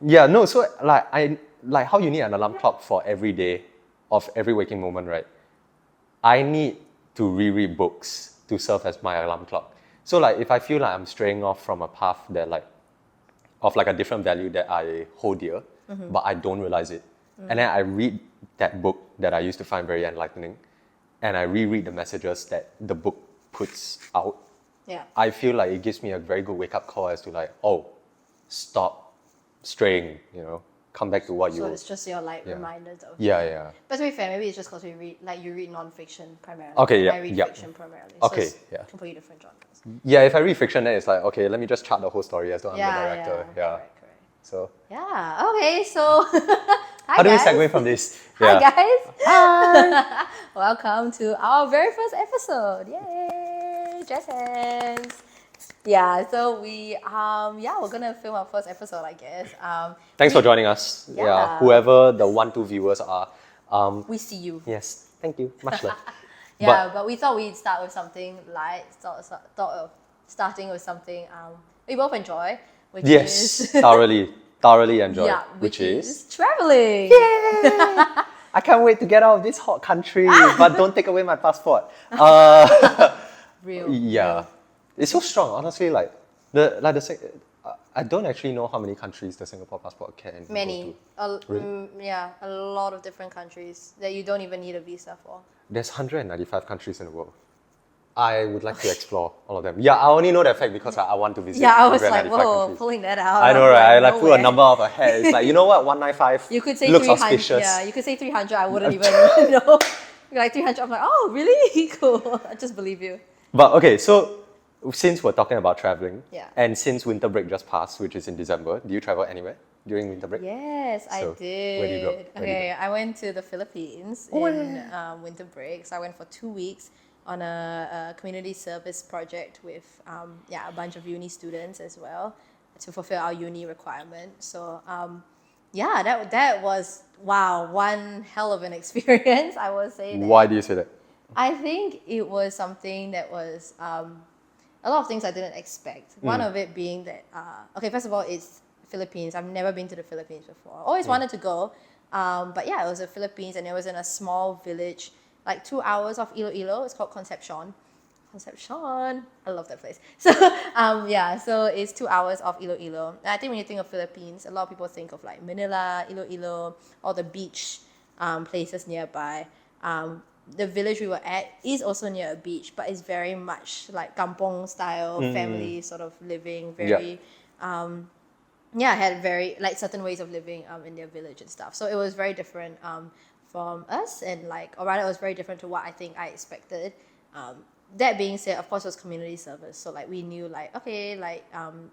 Yeah, no, so like how you need an alarm clock for every day of every waking moment, right? I need to reread books to serve as my alarm clock. So like if I feel like I'm straying off from a path that of a different value that I hold dear, but I don't realize it. And then I read that book that I used to find very enlightening, and I reread the messages that the book puts out. Yeah. I feel like it gives me a very good wake-up call as to like, oh, stop straying, come back to what you... So it's just your reminders of... Yeah. But to be fair, maybe it's just because you read non-fiction primarily. Okay, I read fiction primarily. Okay, so it's completely different genres. Yeah, if I read fiction, then it's like, okay, let me just chart the whole story as though I'm the director. Correct. So... Yeah, okay, so... Hi, How do we guys. segue from this? Hi, guys. Hi. Welcome to our very first episode. Yay! Jazz hands. Yeah, so we're gonna film our first episode, I guess. Thanks for joining us. Yeah. Whoever the 1-2 viewers are. We see you. Yes, thank you. Much love. But we thought we'd start with something light. Thought of starting with something we both enjoy, which is thoroughly enjoy. Yeah, which is traveling. Yay! I can't wait to get out of this hot country, but don't take away my passport. Real. Yeah. It's so strong, honestly. I don't actually know how many countries the Singapore passport can Many. go to. Really? A lot of different countries that you don't even need a visa for. There's 195 countries in the world. I would like to explore all of them. Yeah, I only know that fact because I want to visit. Yeah, I was like, 195 whoa, countries. pulling that out. I know, right? I put a nowhere. number of a head. It's like, you know what? 195 You could say looks 300. auspicious. Yeah, you could say 300. I wouldn't even know. You're like 300. I'm like, oh, really? Cool. I just believe you. But okay, so since we're talking about traveling, and since winter break just passed, which is in December, do you travel anywhere during winter break? Yes, I did. Where did you go? Okay, I went to the Philippines in winter break. So I went for 2 weeks on a community service project with a bunch of uni students as well to fulfill our uni requirement. So that was one hell of an experience. I will say that. Why do you say that? I think it was something that was a lot of things I didn't expect. One of it being that first of all, it's Philippines. I've never been to the Philippines before. Always wanted to go, but it was the Philippines, and it was in a small village, like 2 hours of Iloilo. It's called Concepcion. I love that place. So so it's 2 hours of Iloilo. And I think when you think of Philippines, a lot of people think of like Manila, Iloilo, all the beach places nearby. The village we were at is also near a beach, but it's very much like kampong style, family sort of living, very had very like certain ways of living in their village and stuff. So it was very different from us, and or rather it was very different to what I think I expected. That being said, of course, it was community service. So we knew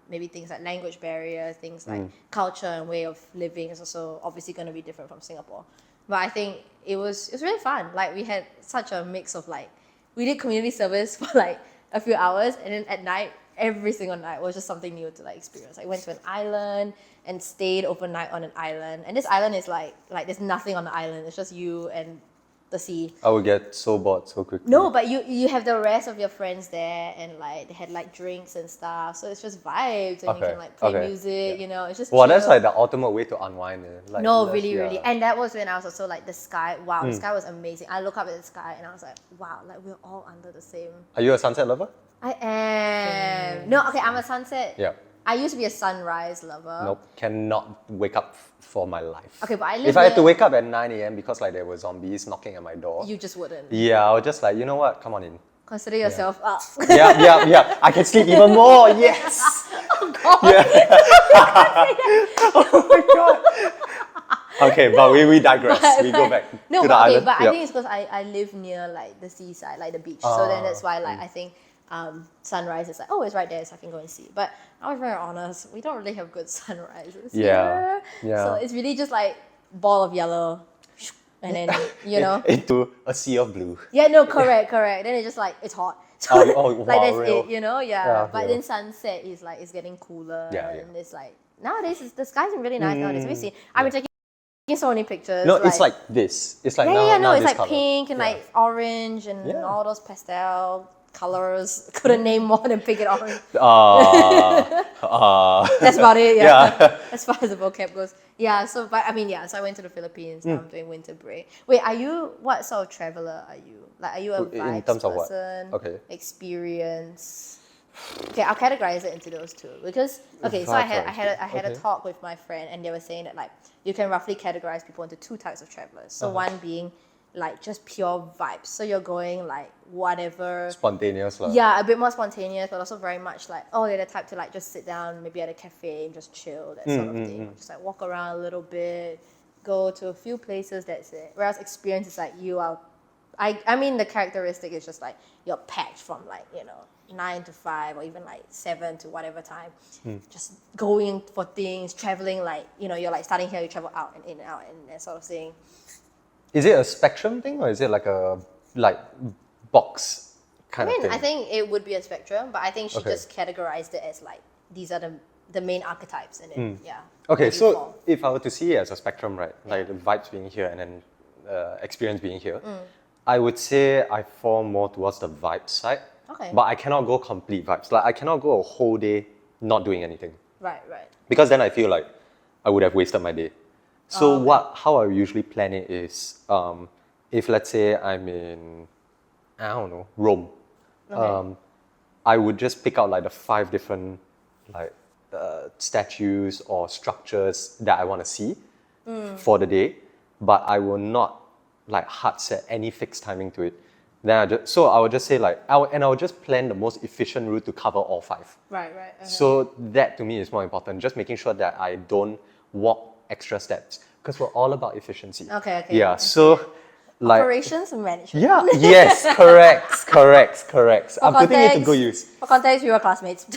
maybe things like language barrier, things like culture and way of living is also obviously going to be different from Singapore. But I think it was really fun. We had such a mix of we did community service for a few hours, and then at night, every single night was just something new to experience. I went to an island and stayed overnight on an island, and this island is like there's nothing on the island. It's just you and the sea. I would get so bored so quickly. No, but you have the rest of your friends there, and they had drinks and stuff. So it's just vibes, and you can play music. Yeah. It's just. Well, chill. that's the ultimate way to unwind. Really, and that was when I was also the sky. Wow, the sky was amazing. I look up at the sky and I was like, wow, we're all under the same. Are you a sunset lover? I am. No, okay, I'm a sunset. Yeah. I used to be a sunrise lover. Nope, cannot wake up for my life. Okay, but if I had to wake up at 9 a.m. because there were zombies knocking at my door, you just wouldn't. Yeah, I was just you know what? Come on in. Consider yourself up. Yeah. I can sleep even more. Yes. Oh God. Yeah. Oh my God. Okay, but we digress. We go back to the island. But I think it's because I live near the seaside, the beach. So then that's why I think sunrise is it's right there, so I can go and see. But I was very honest, we don't really have good sunrises here. So it's really just ball of yellow, and then into a sea of blue. Yeah, no, correct. Then it's just it's hot. So wow, that's real. it, But then sunset is it's getting cooler, and it's nowadays the skies are really nice nowadays. We see. I've been taking so many pictures. No, it's like this. It's now it's this color. pink and orange and all those pastel colors. Couldn't name more than pink and orange. That's about it. Yeah. As far as the vocab goes. Yeah. So, but I mean, yeah. So I went to the Philippines. Now I'm doing winter break. Wait, what sort of traveler are you? Like, are you a In vibes terms of what? person? Okay. Experience. Okay, I'll categorize it into those two because okay. So I had a talk with my friend, and they were saying that like you can roughly categorize people into two types of travelers. So one being like just pure vibes. So you're going like whatever. Spontaneous lah. Yeah, a bit more spontaneous, but also very much like, oh, they're the type to like just sit down maybe at a cafe and just chill, that sort of thing. Just like walk around a little bit, go to a few places, that's it. Whereas experience is like I mean the characteristic is just like you're packed from like, 9 to 5 or even like 7 to whatever time. Just going for things, traveling like, you're like starting here, you travel out and in and out and that sort of thing. Is it a spectrum thing or is it like a box kind of thing? I think it would be a spectrum, but I think she just categorized it as like these are the main archetypes in it. Yeah. Okay, so if I were to see it as a spectrum, right, like the vibes being here and then experience being here, I would say I fall more towards the vibe side. Okay. But I cannot go complete vibes. Like I cannot go a whole day not doing anything. Right. Because then I feel like I would have wasted my day. So how I usually plan it is, if let's say I'm in, I don't know, Rome, I would just pick out like the 5 different like statues or structures that I want to see for the day, but I will not like hard set any fixed timing to it. Then I would just say like, I would just plan the most efficient route to cover all 5. Right. So that to me is more important, just making sure that I don't walk extra steps because we're all about efficiency. Okay. Yeah, so like... Operations management. Yeah, yes, correct. I'm putting it to good use. For context, we were classmates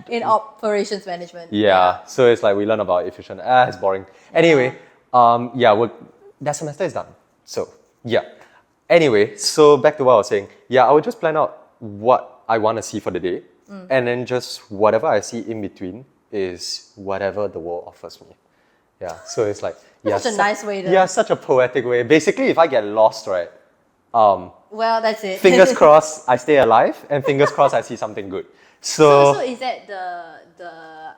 in operations management. Yeah, so it's like we learn about efficient. It's boring. Anyway, that semester is done. So, yeah. Anyway, so back to what I was saying. Yeah, I would just plan out what I want to see for the day. And then just whatever I see in between is whatever the world offers me. Yeah, so it's like... Such a nice way to... Yeah, such a poetic way. Basically, if I get lost, right? Well, that's it. Fingers crossed I stay alive and fingers crossed I see something good. So is that the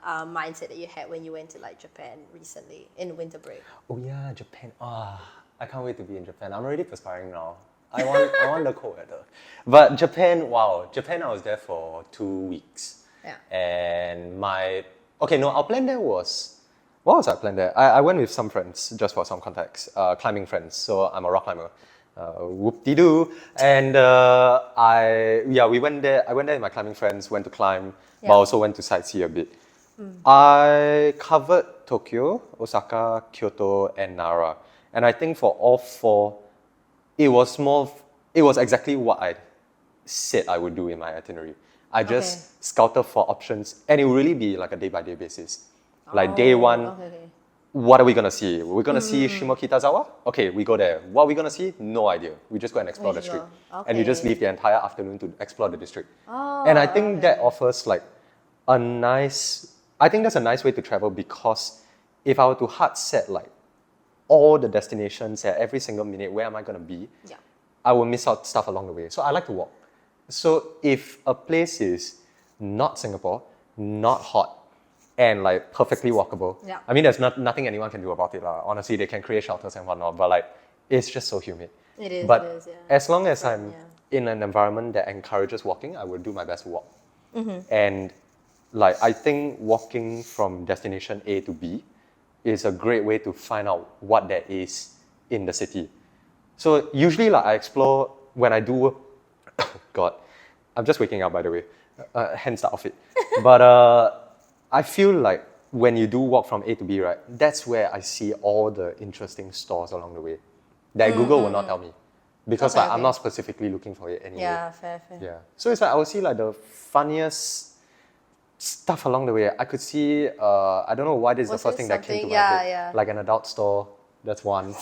mindset that you had when you went to like Japan recently in winter break? Oh yeah, Japan. I can't wait to be in Japan. I'm already perspiring now. I want the cold weather. But Japan, I was there for 2 weeks. Yeah. And our plan there was, what was our plan there? I went with some friends, just for some context, climbing friends. So I'm a rock climber. Whoop-de-doo. And we went there. I went there with my climbing friends, went to climb, but also went to sightsee a bit. I covered Tokyo, Osaka, Kyoto, and Nara. And I think for all 4, it was exactly what I said I would do in my itinerary. I just scouted for options, and it will really be like a day-by-day basis. Like day 1, what are we going to see? We're going to see Shimokitazawa? Okay, we go there. What are we going to see? No idea. We just go and explore the street. And you just leave the entire afternoon to explore the district. And I think that offers like I think that's a nice way to travel because if I were to hard set like all the destinations at every single minute, where am I going to be? Yeah. I will miss out stuff along the way. So I like to walk. So if a place is not Singapore, not hot, and like perfectly walkable, I mean, there's nothing anyone can do about it. Honestly, they can create shelters and whatnot, but like, it's just so humid. It is. But as long as I'm in an environment that encourages walking, I will do my best to walk. And like, I think walking from destination A to B is a great way to find out what there is in the city. So usually like I explore when I do, God, I'm just waking up by the way, hence the outfit. But I feel like when you do walk from A to B, right, that's where I see all the interesting stores along the way that Google will not tell me. Because I'm not specifically looking for it anyway. Yeah, fair. Yeah. So it's like I will see like the funniest stuff along the way. I could see, I don't know why this is the first thing that came to my head. Like an adult store, that's one.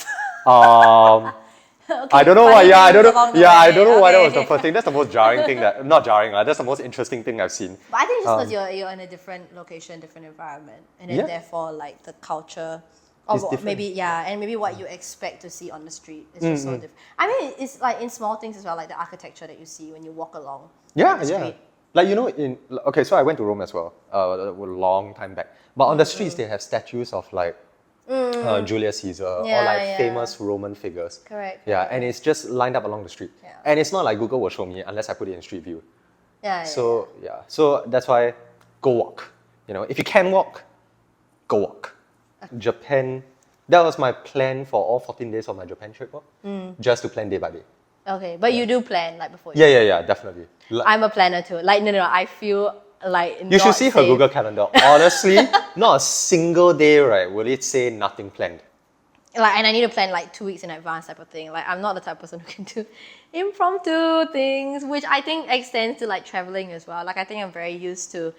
I don't know why. I don't know why that was the first thing. That's the most jarring thing not jarring. That's the most interesting thing I've seen. But I think just because you're in a different location, different environment, and then therefore like the culture Or It's different. maybe, yeah, and maybe what you expect to see on the street is just so different. I mean, it's like in small things as well, like the architecture that you see when you walk along Yeah, the yeah. street. Like, you know, okay, so I went to Rome as well, a long time back. But on the streets, they have statues of like Julius Caesar or Yeah, like yeah. famous Roman figures. Correct, Yeah, correct. and it's just lined up along the street. Yeah. And it's not like Google will show me unless I put it in Street View. Yeah, So, yeah. So that's why go walk. You know, if you can walk, go walk. Japan, that was my plan for all 14 days of my Japan trip. Just to plan day by day. Okay, but you do plan like before. Yeah, definitely. I'm a planner too. Like no, I feel like You should not see her safe. Google Calendar. Honestly, not a single day, right, will it say nothing planned. Like, and I need to plan like 2 weeks in advance type of thing. Like I'm not the type of person who can do impromptu things, which I think extends to like traveling as well. Like I think I'm very used to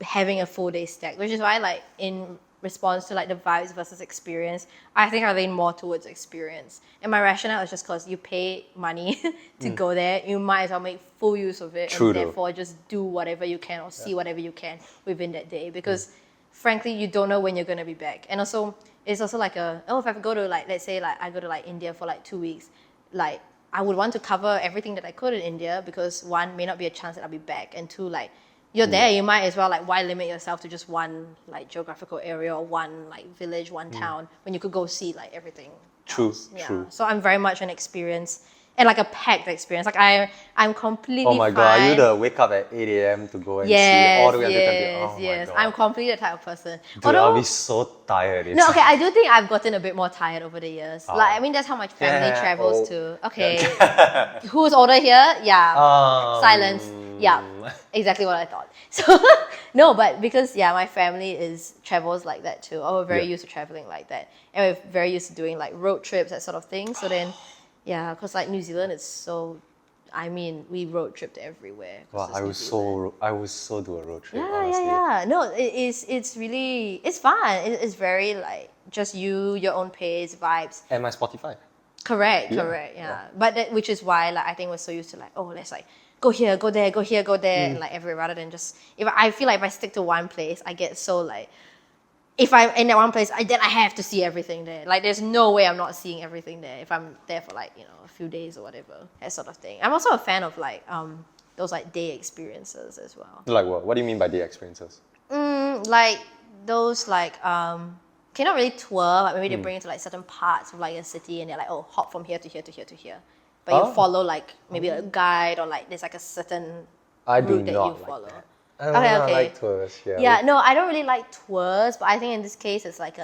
having a full day stack, which is why like in response to like the vibes versus experience, I think I lean more towards experience. And my rationale is just because you pay money to go there, you might as well make full use of it. True and though. therefore just do whatever you can or see whatever you can within that day. Because frankly, you don't know when you're gonna be back. And also it's also like if I go to like, let's say like I go to like India for like 2 weeks, like I would want to cover everything that I could in India because one, may not be a chance that I'll be back, and two, like you're there, you might as well like why limit yourself to just one like geographical area or one like village, one town when you could go see like everything. True, else. Yeah. true. So I'm very much an experience and like a packed experience. Like I'm completely Oh my fine. god, you the wake up at 8 a.m. to go and see all the way until 10 p.m. Oh yes. my god. I'm completely the type of person. Dude, I'll be so tired. No, okay, I do think I've gotten a bit more tired over the years. Oh. Like, I mean, that's how my family Yeah, travels oh. too. Okay. Who's older here? Yeah. Silence. Yeah. Exactly what I thought. So, no, but because, yeah, my family travels like that too. We're very used to traveling like that. And we're very used to doing like road trips, that sort of thing. So then, yeah, because like New Zealand is so, I mean, we road tripped everywhere. 'cause Wow, it's I New would so do a road trip, yeah, honestly. yeah. No, it's really, it's fun. It's very like just you, your own pace, vibes. And my Spotify. Correct, Yeah, correct, yeah. But which is why like I think we're so used to like, oh, let's like go here, go there, go here, go there, and like everywhere rather than just I feel like if I stick to one place, I get so like if I'm in that one place, then I have to see everything there. Like there's no way I'm not seeing everything there if I'm there for like, a few days or whatever, that sort of thing. I'm also a fan of like those like day experiences as well. Like what? What do you mean by day experiences? Like those like okay, not really tour, but maybe they bring you to like certain parts of like a city and they're like, oh, hop from here to here to here to here. But you follow like maybe a guide or like there's like a certain I do route that not you like follow. that. I don't know, I like tours. Yeah, no, I don't really like tours, but I think in this case it's like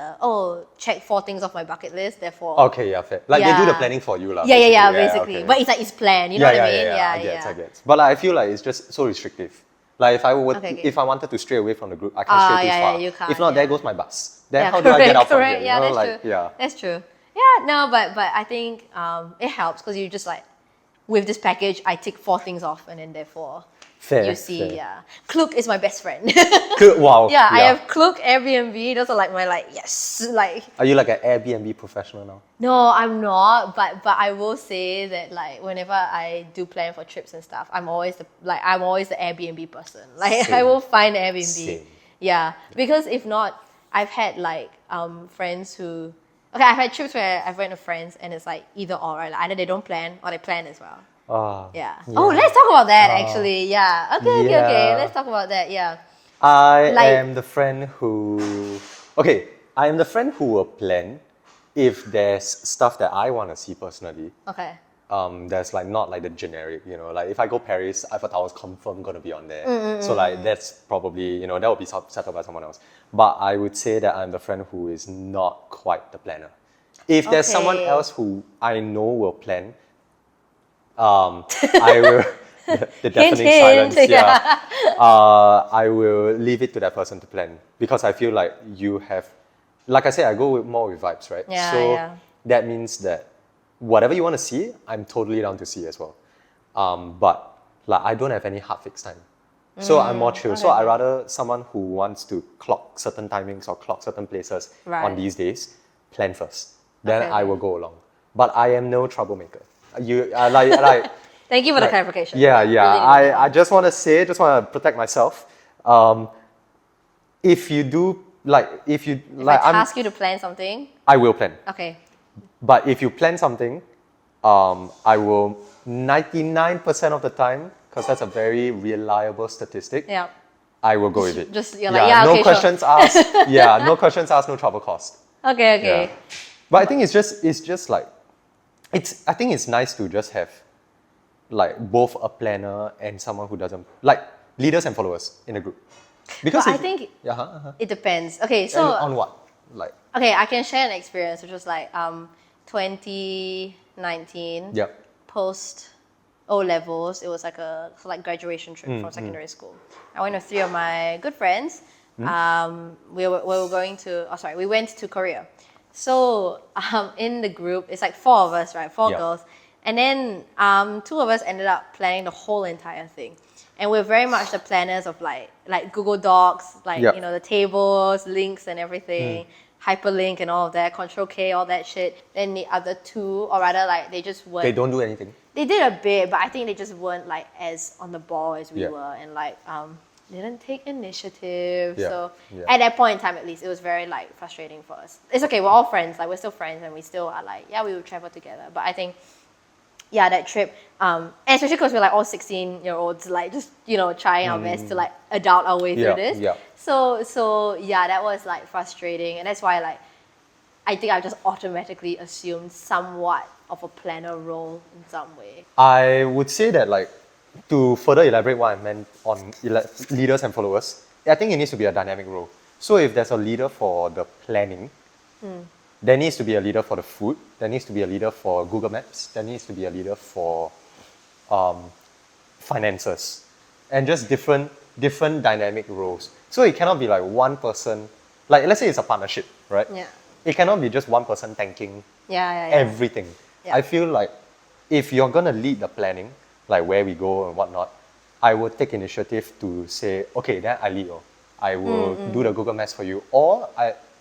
check 4 things off my bucket list, therefore. Okay, yeah, fair. Like they do the Yeah. planning for you, lah. Yeah, basically. okay. But it's like it's planned, you know what I mean? I get. But like, I feel like it's just so restrictive. Like if I wanted to stray away from the group, I can't stray too far. you can't, if not, yeah. there goes my bus. Then Yeah, how do I get out from correct. here? Yeah, You know, that's like true. yeah. That's true. Yeah, no, but I think it helps because you just like with this package, I tick 4 things off, and then therefore Fair. you see, fair. yeah. Klook is my best friend. Good. Wow. Yeah, I have Klook, Airbnb. Those are like my like yes, like. Are you like an Airbnb professional now? No, I'm not. But I will say that like whenever I do plan for trips and stuff, I'm always the Airbnb person. Like I Same. will find Airbnb. Same. Yeah, because if not, I've had like friends who. Okay, I've had trips where I've went with friends and it's like either or, right? Like either they don't plan or they plan as well. Yeah. Oh, let's talk about that actually. Yeah. Okay. Yeah. Let's talk about that. Yeah. I Like- am the friend who. Okay, I am the friend who will plan if there's stuff that I want to see personally. Okay. There's like not like the generic, like if I go Paris, Eiffel Tower is confirmed gonna be on there. So like that's probably, that will be settled by someone else. But I would say that I'm the friend who is not quite the planner. If there's someone Okay. else who I know will plan, I will. The deafening Hint, silence. Yeah. I will leave it to that person to plan because I feel like you have, like I said, I go more with vibes, right? Yeah, so yeah. that means that whatever you want to see, I'm totally down to see as well. But like I don't have any hard fixed time. So I'm more chill. So I rather someone who wants to clock certain timings or clock certain places Right. on these days, plan first. Then Okay. I will go along. But I am no troublemaker. You like Thank you for the clarification. yeah. Really I just want to protect myself. If you do like if you If like I task you to plan something, I will plan. okay. But if you plan something, I will 99% of the time, because that's a very reliable statistic, Yeah. I will go with it. Just you're like, yeah, no okay, sure. questions asked. Yeah, no questions asked, no trouble cost. Okay, okay. Yeah. But I think it's just like I think it's nice to just have like both a planner and someone who doesn't like leaders and followers in a group. Because But I think it depends. Okay, so and on what? Like okay, I can share an experience which was like 2019 yeah. post O levels. It was like a graduation trip from secondary school. I went with 3 of my good friends. We were going to we went to Korea. So in the group, it's like 4 of us, right? 4 Yeah. girls, and then 2 of us ended up planning the whole entire thing. And we're very much the planners of like Google Docs, like Yep. you know the tables, links, and everything, hyperlink and all of that, Control K, all that shit. Then the other 2, or rather like they just weren't. They don't do anything. They did a bit, but I think they just weren't like as on the ball as we Yeah. were, and like didn't take initiative. Yeah. So Yeah. at that point in time, at least, it was very like frustrating for us. It's okay, we're all friends, like we're still friends, and we still are like, yeah, we will travel together. But I think, yeah, that trip, and especially because we're like all 16-year-olds, like just trying our best to like adult our way through this. Yeah. So yeah, that was like frustrating, and that's why like I think I just automatically assumed somewhat of a planner role in some way. I would say that like to further elaborate what I meant on leaders and followers, I think it needs to be a dynamic role. So if there's a leader for the planning, there needs to be a leader for the food, there needs to be a leader for Google Maps, there needs to be a leader for finances, and just different dynamic roles. So it cannot be like one person, like let's say it's a partnership, right? Yeah. It cannot be just one person tanking Yeah. everything. Yeah. I feel like if you're gonna lead the planning, like where we go and whatnot, I would take initiative to say, okay, then I lead. I will do the Google Maps for you, or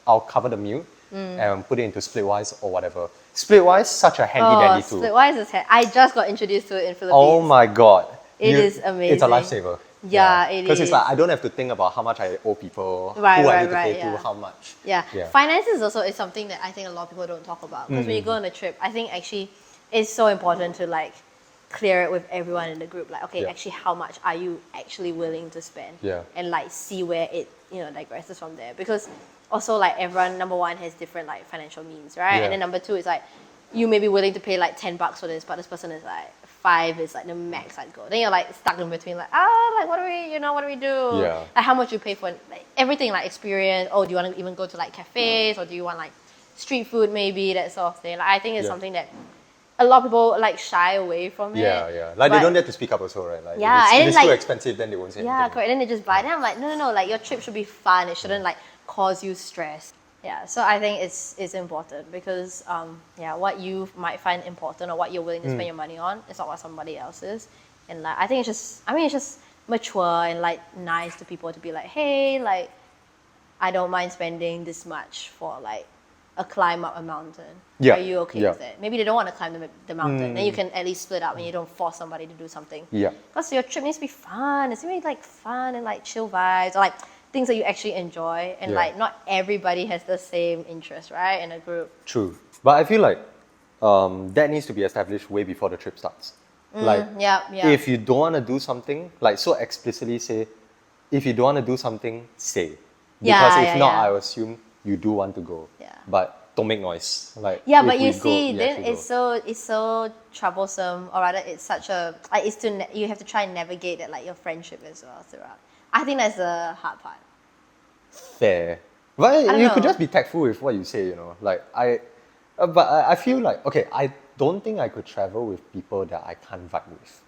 I'll cover the meal and put it into Splitwise or whatever. Splitwise, such a handy dandy tool. Splitwise is I just got introduced to it in Philippines. Oh my god. It is amazing. It's a lifesaver. Yeah, it Because it's is. like I don't have to think about how much I owe people, Right, who I right, need to right, pay yeah. to, how much. Yeah. Yeah. Finances also is something that I think a lot of people don't talk about. Because when you go on a trip, I think actually it's so important to like clear it with everyone in the group. Like, okay, Yeah. actually how much are you actually willing to spend? Yeah. And like see where it, digresses from there. Because also like everyone, number one, has different like financial means, right? Yeah. And then number two is like you may be willing to pay like $10 for this, but this person is like 5 is like the max I'd go. Then you're like stuck in between, like, like what do we do? Yeah. Like how much you pay for like everything, like experience. Oh, do you want to even go to like cafes, or do you want like street food maybe, that sort of thing? Like I think it's Yeah. something that a lot of people like shy away from it. Yeah. Like they But- don't dare to speak up also, right? Like Yeah, if and it's then, too like- expensive, then they won't say Yeah, anything. correct. Then they just buy. Then I'm like, no. Like your trip should be fun. It shouldn't like cause you stress. Yeah. So I think it's important because what you might find important or what you're willing to spend your money on is not what somebody else is. And like I think it's just mature and like nice to people to be like, hey, like I don't mind spending this much for like a climb up a mountain. Yeah, Are you okay yeah. with that? Maybe they don't want to climb the mountain. Then you can at least split up and you don't force somebody to do something. Yeah. Because your trip needs to be fun. It's really like fun and like chill vibes, or like things that you actually enjoy. And Yeah. like not everybody has the same interest, right? In a group. True. But I feel like that needs to be established way before the trip starts. Like Yeah. if you don't want to do something, like so explicitly say, if you don't want to do something, say. Because if not, I assume you do want to go. Yeah. But don't make noise. Like Yeah, if but you we go, see, we then actually it's so troublesome, or rather, it's such a like you have to try and navigate that like your friendship as well throughout. I think that's the hard part. fair. But don't you could know. just be tactful with what you say, Like I feel like okay, I don't think I could travel with people that I can't vibe with.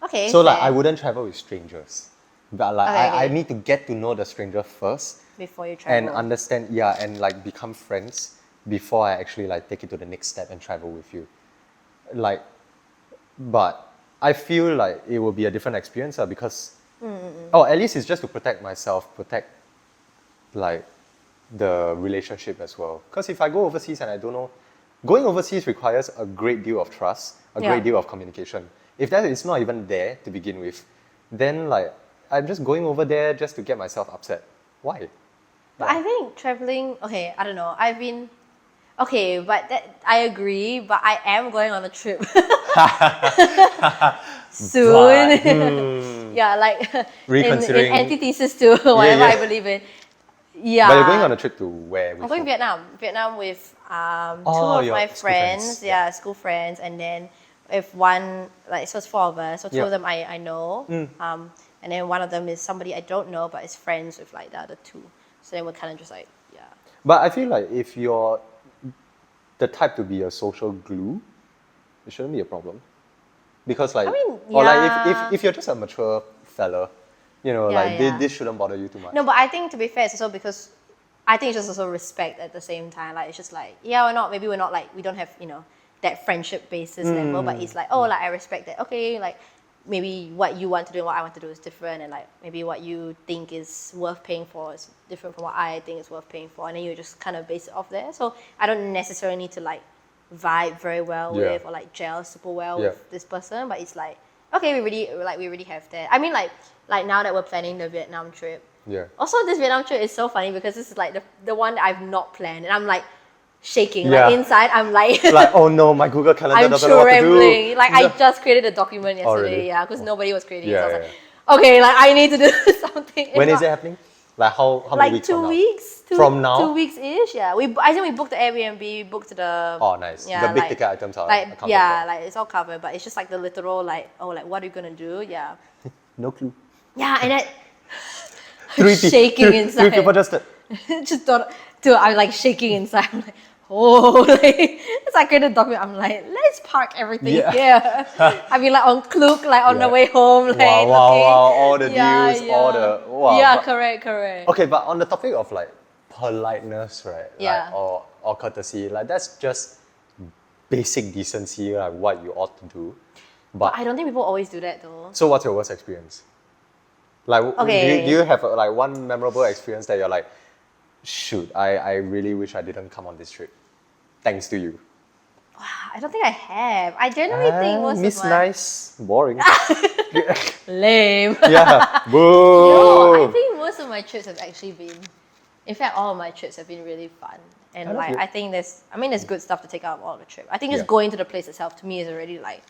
Okay. So like fair. I wouldn't travel with strangers. But like Okay, I okay. need to get to know the stranger first Before you travel. and understand and like become friends before I actually like take it to the next step and travel with you. Like but I feel like it will be a different experience because at least it's just to protect myself, protect like the relationship as well. Because if I go overseas and I don't know, going overseas requires a great deal of trust, a Yeah. great deal of communication. If that is not even there to begin with, then like I'm just going over there just to get myself upset. Why? But I think traveling, okay, I don't know. Okay, but I agree, but I am going on a trip soon. Yeah, like in Reconsidering. antithesis to whatever I believe in. Yeah. But you're going on a trip to where? I'm going Vietnam. Vietnam with two Oh, of your my school friends. friends. Yeah, school friends, and then with one so it's four of us. So two Yeah. of them I know, and then one of them is somebody I don't know, but is friends with like the other two. So then we're kind of just like But I feel like if you're the type to be a social glue, it shouldn't be a problem. Because like, I mean, or like yeah. if you're just a mature fella, you know, Yeah, like yeah. this shouldn't bother you too much. No, but I think to be fair, it's also because I think it's just also respect at the same time. Like it's just like maybe we're not like we don't have that friendship basis level, but it's like like I respect that. Okay, like maybe what you want to do and what I want to do is different, and like maybe what you think is worth paying for is different from what I think is worth paying for, and then you just kind of base it off there. So I don't necessarily need to like vibe very well Yeah. with or like gel super well Yeah. with this person, but it's like okay, we really have that. I mean like now that we're planning the Vietnam trip. Yeah. Also, this Vietnam trip is so funny because this is like the one that I've not planned, and I'm like shaking. Yeah. Like inside, I'm like Like, oh no, my Google Calendar I'm doesn't know what to do. trembling. Like I Yeah. just created a document yesterday, really? yeah, because nobody was creating Yeah, it. So I yeah, was like, okay, like I need to do something. When If is it not- happening? Like how many Like weeks 2 from now? weeks. From now? 2 weeks ish. Yeah, I think we booked the Airbnb, we booked the. Oh, nice. Yeah, The big like- ticket items are Like accounted yeah, for. like it's all covered, but it's just like the literal like what are you gonna do? Yeah, No clue. yeah, and then Pe- shaking three inside. people just just thought, dude, I'm like shaking inside. I'm like, oh, like, as I created a document, I'm like, let's park everything Yeah. here. I mean, like on Klook, like on the Yeah. way home, like Wow, wow, looking. wow, all the deals, all the wow. Yeah, but- correct. Okay, but on the topic of like politeness, right? Yeah. Like, or courtesy, like that's just basic decency, like what you ought to do. But I don't think people always do that though. So what's your worst experience? Like, Okay. do you have like one memorable experience that you're like, shoot, I really wish I didn't come on this trip, thanks to you. I don't think I have. I generally think most Miss of my Nice, boring. lame. Yeah, boo. No, I think most of my trips have actually been. In fact, all of my trips have been really fun, and that's like good. I think there's good stuff to take out of all the trip. I think just Yeah. going to the place itself to me is already like.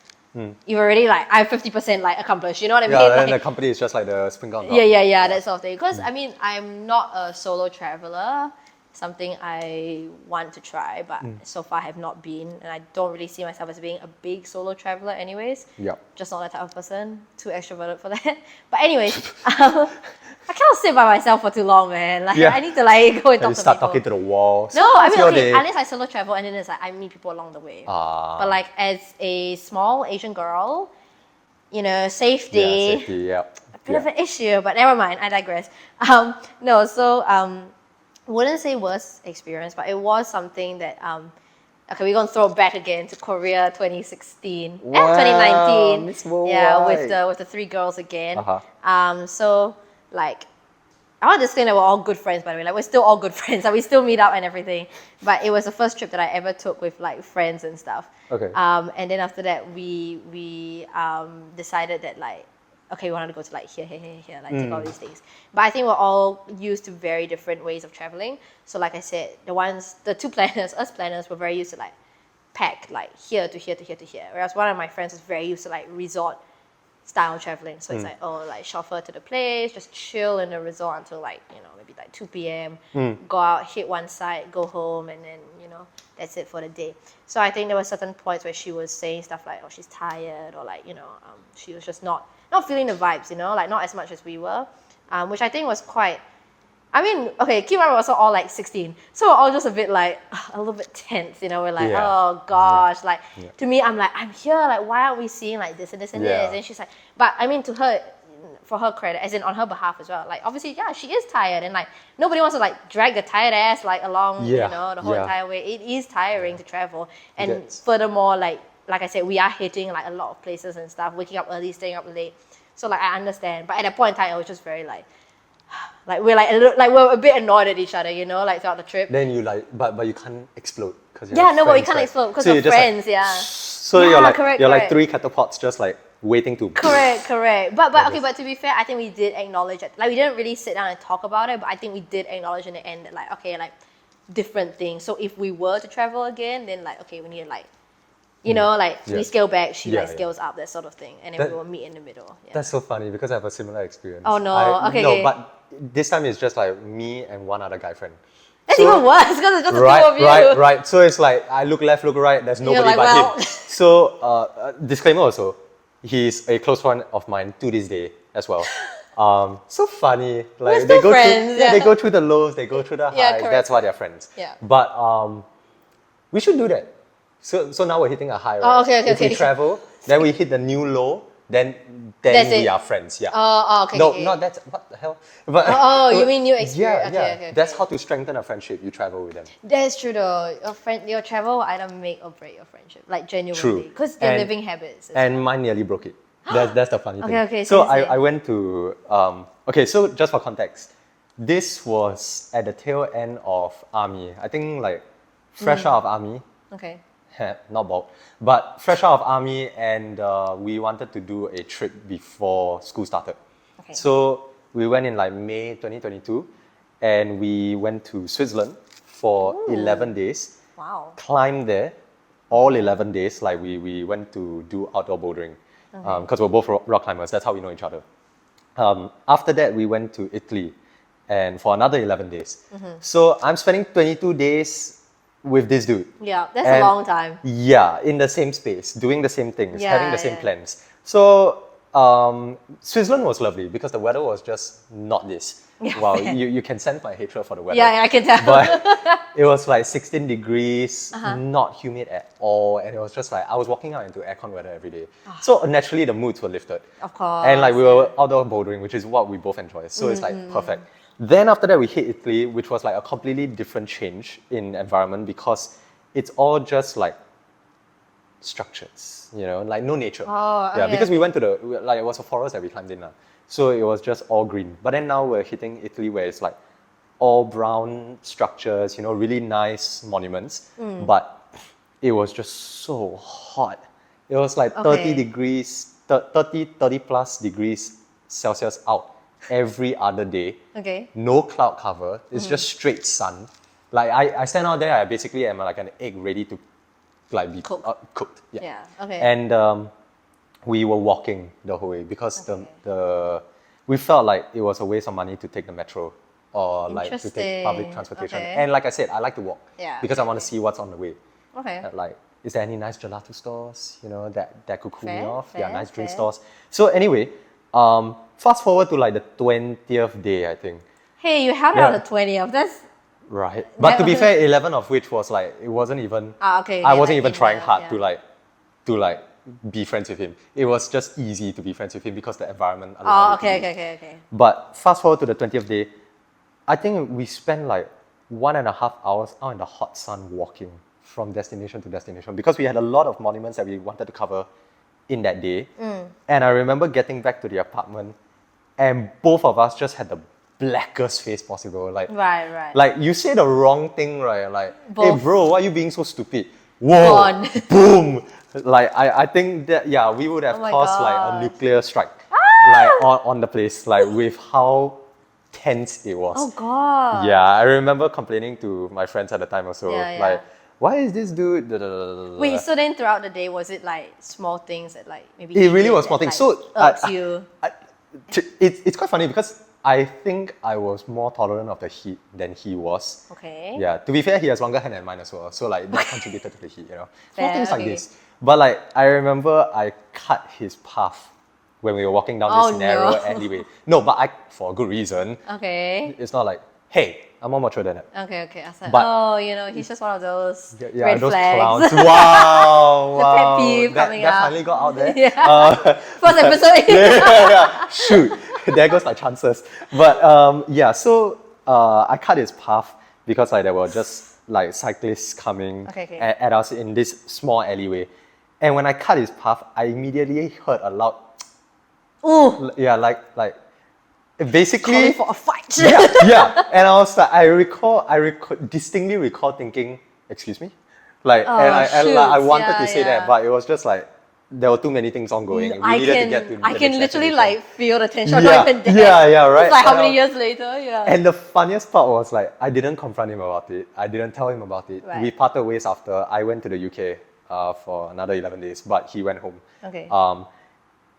You've already like I have 50% like accomplished. You know what I mean? Yeah, and Like, the company is just like the sprinkle on top. yeah, that sort of thing. Because I mean, I'm not a solo traveler. Something I want to try, but so far I have not been, and I don't really see myself as being a big solo traveler. Anyways, Yep. just not that type of person. Too extroverted for that. But anyways, I can't sit by myself for too long, man. Like Yeah. I need to like go and And talk you to start people. talking to the wall. So No, I how's mean, your okay, day? unless I solo travel and then it's like I meet people along the way. But like as a small Asian girl, you know, safety, Yeah, safety, yeah. a bit of an issue, but never mind, I digress. No, so wouldn't say worst experience, but it was something that okay, we're gonna throw it back again to Korea 2016. Wow, 2019. Miss Yeah, Worldwide. with the three girls again. Uh-huh. So like I want to say that we're all good friends, by the way. Like we're still all good friends. Like we still meet up and everything. But it was the first trip that I ever took with like friends and stuff. Okay. And then after that, we decided that like, okay, we wanted to go to like here, like take all these things. But I think we're all used to very different ways of traveling. So like I said, the two planners, us planners, were very used to like pack like here to here to here to here. Whereas one of my friends was very used to like resort style traveling. So it's like, like chauffeur to the place, just chill in the resort until like, maybe like 2 p.m. Go out, hit one site, go home, and then, that's it for the day. So I think there were certain points where she was saying stuff like, oh, she's tired, or like, she was just not feeling the vibes, like not as much as we were, which I think was quite, I mean, okay, keep in mind we're also all like 16. So we're all just a bit like, a little bit tense, we're like, Yeah. oh gosh, like, Yeah. to me, I'm like, I'm here, like, why aren't we seeing like this and this and Yeah. this? And she's like, but I mean, to her, for her credit, as in on her behalf as well, like, obviously, yeah, she is tired, and like, nobody wants to like drag the tired ass like along, Yeah. the whole Yeah. entire way. It is tiring to travel. And That's- furthermore, like I said, we are hitting like a lot of places and stuff, waking up early, staying up late. So like, I understand. But at that point in time, I was just very like we're like a little, like we're a bit annoyed at each other, like throughout the trip. Then you like, but you can't explode because Yeah, no, but we can't explode because we're you're just friends, like, yeah. So Yeah, you're like correct, you're like correct. 3 cattle pots just like waiting to. Correct. But Like okay, this. but to be fair, I think we did acknowledge it. Like we didn't really sit down and talk about it, but I think we did acknowledge in the end that like okay, like different things. So if we were to travel again, then like okay, we need to like like Yeah. we scale back, she Yeah, like yeah. scales up, that sort of thing, and then That- we will meet in the middle. Yeah. That's so funny because I have a similar experience. Oh, no. Okay, No, okay. but this time it's just like me and one other guy friend. That's So- even worse because it's just the two Right, of you. right. So it's like I look left, look right. There's nobody like, but well. him. So disclaimer also, he's a close friend of mine to this day as well. So funny. Like still friends, through, yeah. they go through the lows, they go through the highs. Yeah, correct. That's why they're friends. Yeah. But we should do that. So now we're hitting a high. Oh, Right? okay, If we okay. travel, then we hit the new low. Then That's we it. are friends. Yeah. Okay. No, okay. not that. What the hell? But Oh, you mean new experience? Yeah, Okay, yeah. okay. That's how to strengthen a friendship. You travel with them. That's true though. Your travel will either make or break your friendship, like genuinely, True. because they're And- living habits. as And mine nearly broke it. That's the funny thing. Okay, So so say. I went to okay. So just for context, this was at the tail end of army. I think like fresh out of army, well. Okay. not bulk, but fresh out of army, and we wanted to do a trip before school started. Okay. So we went in like May 2022, and we went to Switzerland for 11 days. Wow. Climbed there all 11 days. Like we went to do outdoor bouldering because we're both rock climbers. That's how we know each other. After that, we went to Italy and for another 11 days. So I'm spending 22 days with this dude. Yeah, that's And- a long time. Yeah, in the same space, doing the same things, Yeah, having the same yeah. plans. So Switzerland was lovely because the weather was just not this. Yeah, Wow, fair. you can sense my hatred for the weather. Yeah, I can tell. But it was like 16 degrees, Uh-huh. not humid at all, and it was just like I was walking out into aircon weather every day. Ah. So naturally the moods were lifted. Of course. And like we were outdoor bouldering, which is what we both enjoy. So it's like perfect. Then after that we hit Italy, which was like a completely different change in environment because it's all just like structures, like no nature. Oh, Yeah, okay, because we went to it was a forest that we climbed in. So it was just all green. But then now we're hitting Italy where it's like all brown structures, really nice monuments. But it was just so hot. It was like 30 Okay. degrees, 30 plus degrees Celsius out every other day. Okay. No cloud cover. It's just straight sun. Like I stand out there, I basically am like an egg ready to like be cooked. Yeah. Yeah. Okay. And we were walking the whole way because we felt like it was a waste of money to take the metro or like to take public Interesting. transportation. Okay. And like I said, I like to walk Yeah, because I okay, want to see what's on the way. Okay. Like, is there any nice gelato stores, that could cool me Fair, off? Yeah, fair, nice drink fair. stores. So anyway, fast forward to like the 20th day, I think. Hey, you held Yeah. out the 20th. That's Right. But That to be was- fair, 11 of which was like, it wasn't even, okay. I okay, wasn't like even in trying the- hard yeah. to like be friends with him. It was just easy to be friends with him because the environment allowed Oh, it to okay, be. okay. But fast forward to the 20th day, I think we spent like 1.5 hours out in the hot sun walking from destination to destination because we had a lot of monuments that we wanted to cover in that day. And I remember getting back to the apartment and both of us just had the blackest face possible. Right. Like you say the wrong thing, right? Like, hey Both. bro, why are you being so stupid? Whoa, Gone. boom! Like I think that we would have Oh my caused like a gosh. nuclear strike, like on the place, like with how tense it was. Oh god. Yeah, I remember complaining to my friends at the time also, Yeah. like, why is this dude? Da, da, da, da, da, Wait, da. so then throughout the day, was it like small things that like maybe It he really did was that, small things. like, So, irks you? It's quite funny because I think I was more tolerant of the heat than he was. Okay. Yeah, to be fair, he has longer hair than mine as well. So like that contributed to the heat, Small Fair, things like okay. this. But like I remember I cut his path when we were walking down Oh, this narrow no. alleyway. No, but for a good reason. Okay. It's not like, hey, I'm more mature than that. Okay. I was like, But- he's just one of those Yeah, red those flags. clowns. Wow, The pet wow. peeve that, coming that up. finally got out there. Yeah. First episode. yeah. Shoot, there goes my chances. But so I cut his path because like there were just like cyclists coming Okay. At us in this small alleyway. And when I cut his path, I immediately heard a loud, Ooh, like basically, calling for a fight. yeah. And I was like, I distinctly recall thinking, excuse me? Like, Oh, and I shoot. wanted to Yeah, say yeah. that, but it was just like, there were too many things ongoing. We needed to get to the I can next literally activity. like feel the tension. Yeah, Not even there. yeah, right. It's like how And many I- years later? Yeah. And the funniest part was like, I didn't confront him about it. I didn't tell him about it. Right. We parted ways after. I went to the UK for another 11 days, but he went home. Okay.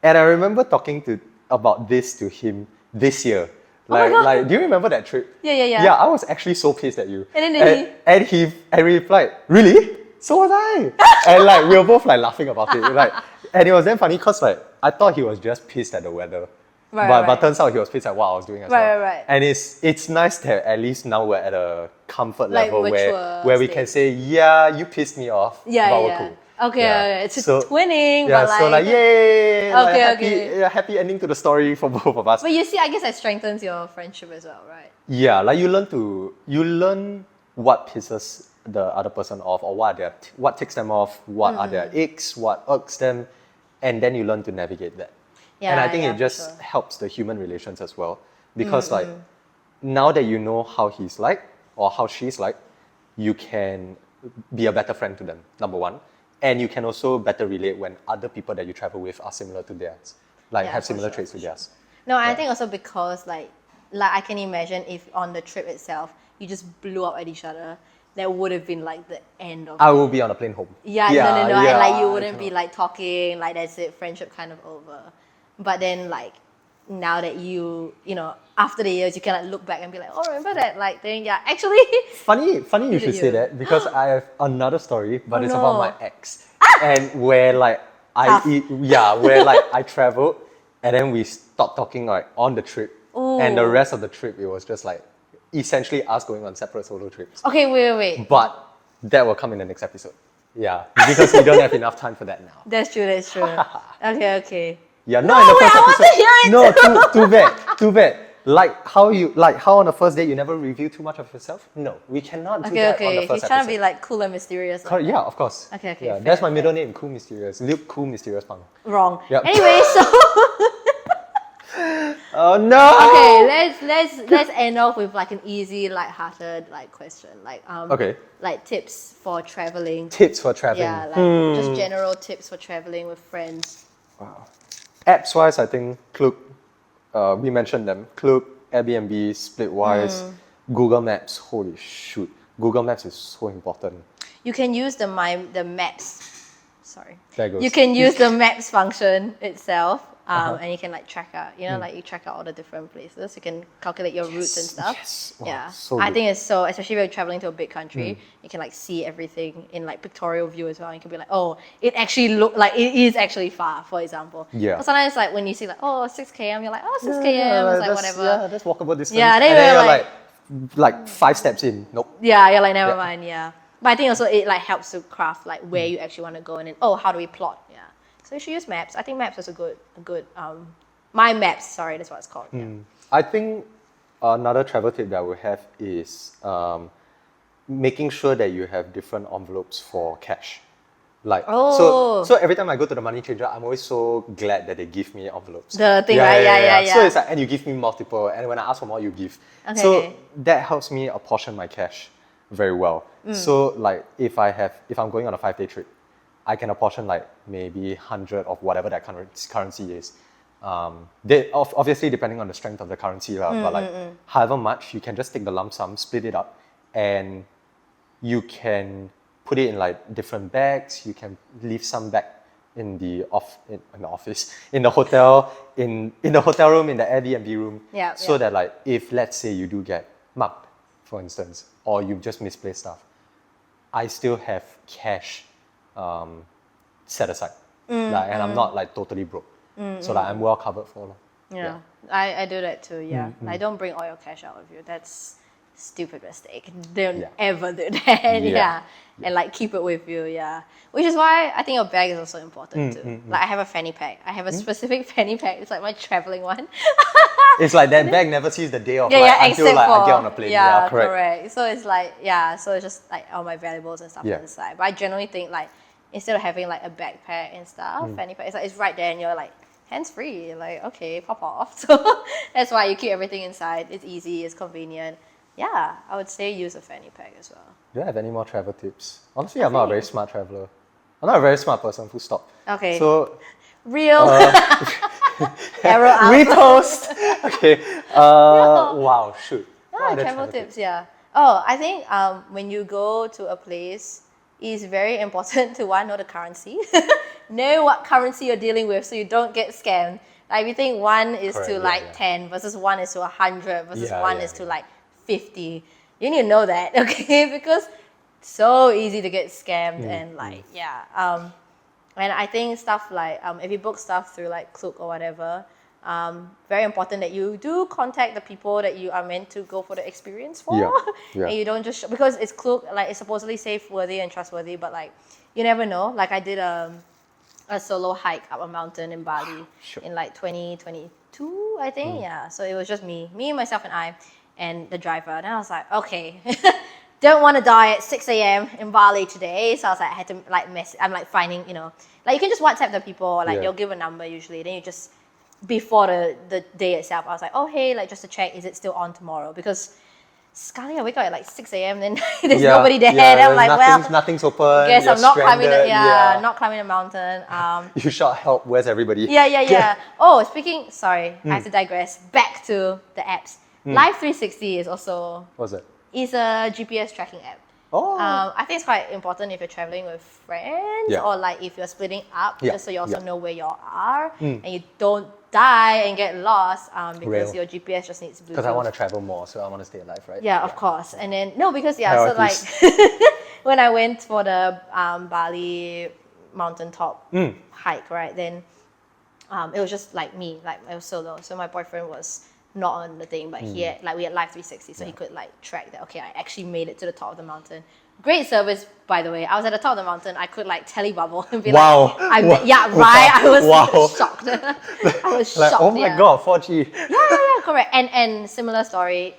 And I remember talking about this to him this year. Oh my God. Like, do you remember that trip? Yeah. Yeah, I was actually so pissed at you. And then he replied, really? So was I. And like we were both like laughing about it. Like, and it was then funny because like I thought he was just pissed at the weather. But turns out he was pissed at what I was doing as well. Right. And it's nice that at least now we're at a comfort Like level mature where we can say, yeah, you pissed me off. But we're cool. Okay, it's So- twinning, Yeah, but like... so like yay! Like, Okay. happy ending to the story for both of us. But you see, I guess that strengthens your friendship as well, right? Yeah, like you learn what pisses the other person off, or what ticks them off, what are their aches, what irks them, and then you learn to navigate that. Yeah, And I think yeah, it for just sure. helps the human relations as well, because like now that you know how he's like or how she's like, you can be a better friend to them. Number one, and you can also better relate when other people that you travel with are similar to theirs, like Yeah, have for similar sure, traits for to sure. theirs. No, I think also because like I can imagine if on the trip itself you just blew up at each other, that would have been like the end of I will be on a plane home. Yeah, no, yeah, and like you I wouldn't be cannot. like talking, like that's it, friendship kind of over. But then like now that you know, after the years you can like look back and be like, oh, remember that like thing? Yeah, actually. Funny you should you. say that, because I have another story, but Oh, it's no. about my ex. And where like Tough. where like I traveled and then we stopped talking like on the trip. And the Ooh. rest of the trip it was just like essentially us going on separate solo trips. Okay, wait. But that will come in the next episode. Yeah, because we don't have enough time for that now. That's true. Okay. Yeah, not in the wait, first I episode. wasn't here No, too bad. Like how on the first date you never reveal too much of yourself? No, we cannot do that on the Okay. first He's trying to episode. be like cool and mysterious. Like Yeah, of course. Okay, Yeah, fair, that's my fair. middle name, Cool Mysterious. Luke Cool Mysterious Pang. wrong. Yep. Anyway, so Oh no! okay, let's end off with like an easy, light-hearted like question. Like Okay. like tips for traveling. Tips for traveling. Yeah, like just general tips for traveling with friends. Apps wise, I think Klook, we mentioned them. Klook, Airbnb, Splitwise, Google Maps. Holy shoot. Google Maps is so important. You can use the maps. Sorry. There goes. You can use the maps function itself, Uh-huh. and you can like track out. You know, like you track out all the different places. You can calculate your routes and stuff. Yes. Wow, Yeah. so I good. think it's so, especially when you're traveling to a big country, you can like see everything in like pictorial view as well. You can be like, oh, it actually look like it is actually far, for example. Yeah. But sometimes like when you see like, oh, 6 km, you're like, oh, 6 km, it's like whatever. Yeah, that's walkable distance. Yeah, then and then you're you're like 5 steps in. Nope. Yeah, you're like, never Yeah. mind, yeah. But I think also it like helps to craft like where you actually want to go and then, oh, how do we plot? Yeah. So you should use maps. I think maps is a good my maps, sorry, that's what it's called. Yeah. I think another travel tip that I would have is making sure that you have different envelopes for cash. Like Oh. so every time I go to the money changer, I'm always so glad that they give me envelopes. The thing, right? Yeah. So it's like, and you give me multiple, and when I ask for more, you give. Okay, So okay. that helps me apportion my cash very well. So like if I'm going on a 5-day trip, I can apportion like maybe 100 of whatever that currency is. Obviously depending on the strength of the currency, but like however much, you can just take the lump sum, split it up, and you can put it in like different bags. You can leave some back in the office, in the hotel, in the hotel room, in the Airbnb room. Yeah, So yeah. that like if let's say you do get mugged, for instance, or you just misplaced stuff, I still have cash set aside, like, and I'm not like totally broke. So like I'm well covered for. Yeah. I do that too, yeah. Like don't bring all your cash out with you. That's stupid mistake. Don't Yeah. ever do that. Yeah. Yeah. And like keep it with you, yeah. Which is why I think your bag is also important too. Like I have a fanny pack. I have a specific fanny pack. It's like my traveling one. It's like that bag never sees the day of Yeah, like, yeah, until except like for I get on a plane. Yeah, correct. So it's like, yeah, so it's just like all my valuables and stuff Yeah. inside. But I generally think like instead of having like a backpack and stuff, fanny pack, it's right there and you're like hands free. Like, okay, pop off. So that's why you keep everything inside. It's easy, it's convenient. Yeah, I would say use a fanny pack as well. Do you have any more travel tips? Honestly, I'm not a very smart traveler. I'm not a very smart person, full stop. Okay. So, Real. Arrow up. retoast. Okay. Wow, shoot. What Ah, are the travel tips, yeah. Oh, I think when you go to a place, it's very important to know the currency. Know what currency you're dealing with so you don't get scammed. Like if you think one is Correct, to yeah, like yeah. 10 versus one is to 100 versus Yeah, one yeah, is to yeah. like 50. You need to know that, okay? Because it's so easy to get scammed and like, yeah. And I think stuff like, if you book stuff through like Klook or whatever, very important that you do contact the people that you are meant to go for the experience for. Yeah, yeah. And you don't just, because it's Klook, like it's supposedly safe, worthy and trustworthy, but like, you never know. Like I did a solo hike up a mountain in Bali Sure. in like 2022, I think. Yeah. So it was just me, myself and I, and the driver. And I was like, okay, don't want to die at 6 a.m. in Bali today. So I was like, I had to like I'm like finding, like you can just WhatsApp the people, or like Yeah. they'll give a number usually. Then you just, before the day itself, I was like, oh, hey, like just to check, is it still on tomorrow? Because Scully, I wake up at like 6 a.m. then there's nobody there. Yeah, and I'm like, nothing's open. guess you're I'm not climbing stranded, not climbing a mountain. You shout help, where's everybody? Yeah. Oh, sorry, I have to digress. Back to the apps. Live 360 is also, What's that? is a GPS tracking app. Oh. I think it's quite important if you're traveling with friends Yeah. or like if you're splitting up, Yeah, just so you also yeah. know where you are and you don't die and get lost because Real. your GPS just needs Bluetooth. Because I want to travel more, so I want to stay alive, right? Yeah, of course. And then, no, because, Priorities. so like, when I went for the Bali mountaintop hike, right, then it was just like me, like I was solo. So my boyfriend was not on the thing, but he had, like, we had Live 360, so he could like track that, okay, I actually made it to the top of the mountain. Great service, by the way. I was at the top of the mountain. I could like telebubble and be Wow. like, yeah, Wow. right. I was Wow. shocked. I was Like, shocked. oh my yeah. god, 4G. Yeah, correct. And similar story.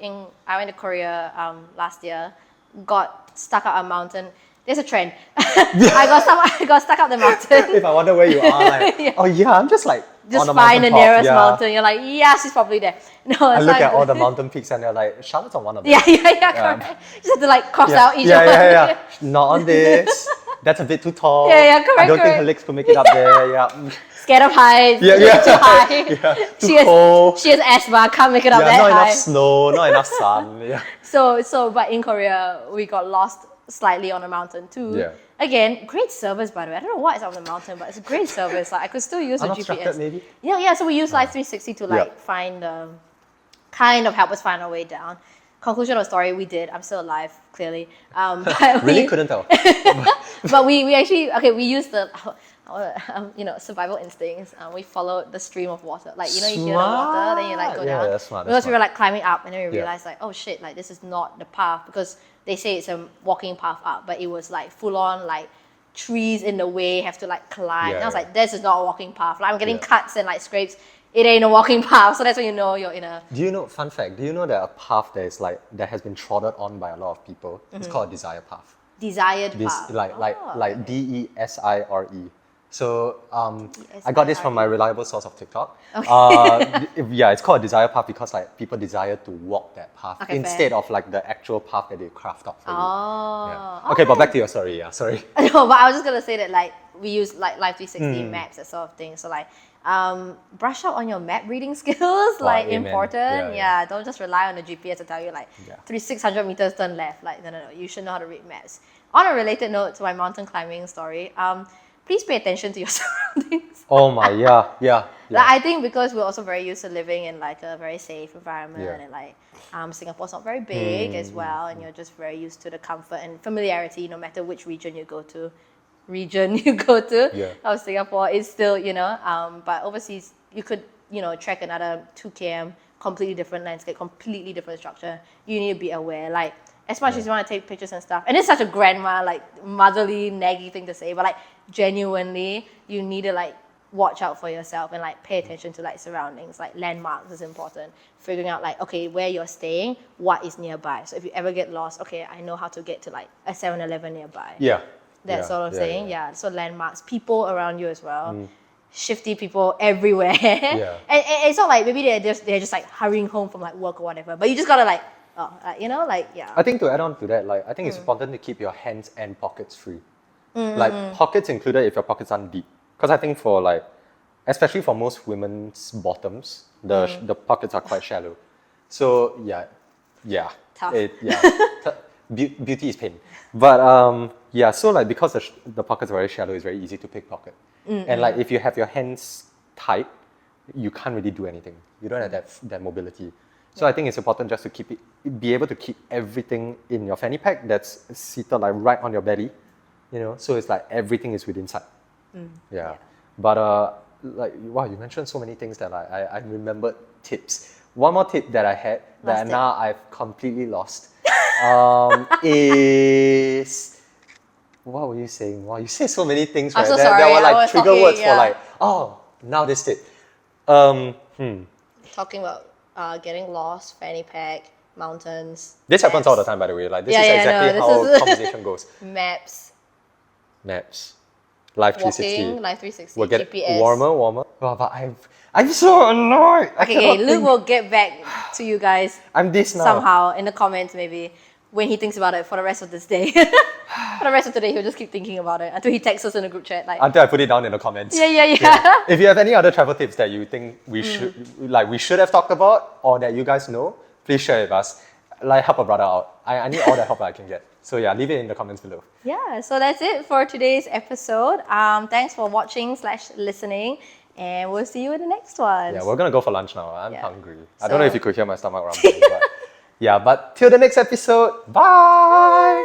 I went to Korea last year, got stuck up a mountain. There's a trend. I got stuck up the mountain. If I wonder where you are, like, Yeah. oh yeah, I'm just like Just on the find the mountaintop, nearest yeah. mountain. You're like, yeah, she's probably there. No, I it's look like, at all the mountain peaks and they're like, Charlotte's on one of them. Yeah, correct. Just have to like cross yeah, out each yeah, one. yeah. Not on this. That's a bit too tall. Yeah, correct, I don't think her correct. legs could make it up there. Yeah. Scared of heights. Yeah, yeah. Too high. Yeah, too She has, cold. she has asthma. Can't make it up Yeah, that not high. enough snow, not enough sun. Yeah. So, but in Korea, we got lost slightly on a mountain too. Yeah. Again, great service, by the way. I don't know what is on the mountain, but it's a great service. Like I could still use the Unobstructed, GPS. maybe? Yeah. So we use Live 360 to like Yeah. find, kind of help us find our way down. Conclusion of the story, we did. I'm still alive, clearly. But Really we, couldn't tell. but we actually, okay, we used the, survival instincts. We followed the stream of water. Like, you hear the water, then you like go Yeah, down. that's smart, that's Because we were smart. like climbing up and then we Yeah. realized like, oh shit, like this is not the path because they say it's a walking path up, but it was like full on like trees in the way, have to like climb. Yeah, and I was yeah. like, this is not a walking path. Like I'm getting Yeah. cuts and like scrapes. It ain't a walking path. So that's when you know you're in a, Do you know, fun fact, do you know that a path that has been trodden on by a lot of people, it's called a desire path. desired This path. like DESIRE. So I got this from my reliable source of TikTok. Okay. Yeah, it's called a desire path because like people desire to walk that path Okay, instead fair. of like the actual path that they craft out for you. Oh. Yeah. Okay, but back to your story. Yeah, sorry. No, but I was just gonna say that like we use like Live 360 maps, that sort of thing. So like brush up on your map reading skills, like amen. important. Yeah. Don't just rely on the GPS to tell you like Yeah. 600 meters turn left. Like no, you should know how to read maps. On a related note to my mountain climbing story, please pay attention to your surroundings. Oh my, yeah. Like I think because we're also very used to living in like a very safe environment Yeah. and like Singapore's not very big as well, and you're just very used to the comfort and familiarity no matter which region you go to. Yeah. Of Singapore is still, but overseas you could, trek another 2 km, completely different landscape, completely different structure. You need to be aware. Like as much as you want to take pictures and stuff, and it's such a grandma, like motherly, naggy thing to say, but like genuinely, you need to like watch out for yourself and like pay attention to like surroundings, like landmarks is important. Figuring out like, okay, where you're staying, what is nearby. So if you ever get lost, okay, I know how to get to like a 7-Eleven nearby. Yeah. That Yeah, sort of yeah, thing. yeah. Yeah. So landmarks, people around you as well. Shifty people everywhere. Yeah. and it's not like maybe they're just like hurrying home from like work or whatever. But you just gotta like, yeah. I think to add on to that, like I think it's important to keep your hands and pockets free. Like pockets included if your pockets aren't deep. Because I think for like, especially for most women's bottoms, the pockets are quite shallow. So yeah. Tough. Beauty is pain. But yeah, so like because the pockets are very shallow, it's very easy to pickpocket. And like if you have your hands tight, you can't really do anything. You don't have that mobility. So I think it's important just to be able to keep everything in your fanny pack that's seated like right on your belly, you know. So it's like everything is within sight. Yeah. But like wow, you mentioned so many things that I remembered tips. One more tip that I had that now I've completely lost is what were you saying? Wow, you said so many things, right? I'm so There sorry. were I like was trigger talking, words for yeah. like, oh, now this tip. Talking about getting lost, fanny pack, mountains. This happens maps. all the time, by the way. Like this Yeah, is yeah, exactly no, how this is- conversation goes. Maps, Maps, Live 360. walking, Life 360, We'll get GPS. warmer. Oh, but I'm so annoyed. I Okay, cannot Luke think. will get back to you guys I'm this now. somehow in the comments maybe when he thinks about it for the rest of this day. For the rest of today, he'll just keep thinking about it until he texts us in the group chat like, Until I put it down in the comments. yeah. If you have any other travel tips that you think we should have talked about or that you guys know, please share with us. Like help a brother out. I need all the help I can get. So yeah, leave it in the comments below. Yeah, so that's it for today's episode. Thanks for watching / listening, and we'll see you in the next one. Yeah, we're gonna go for lunch now. I'm Yeah. hungry. I don't know if you could hear my stomach rumbling, but yeah, but till the next episode, bye!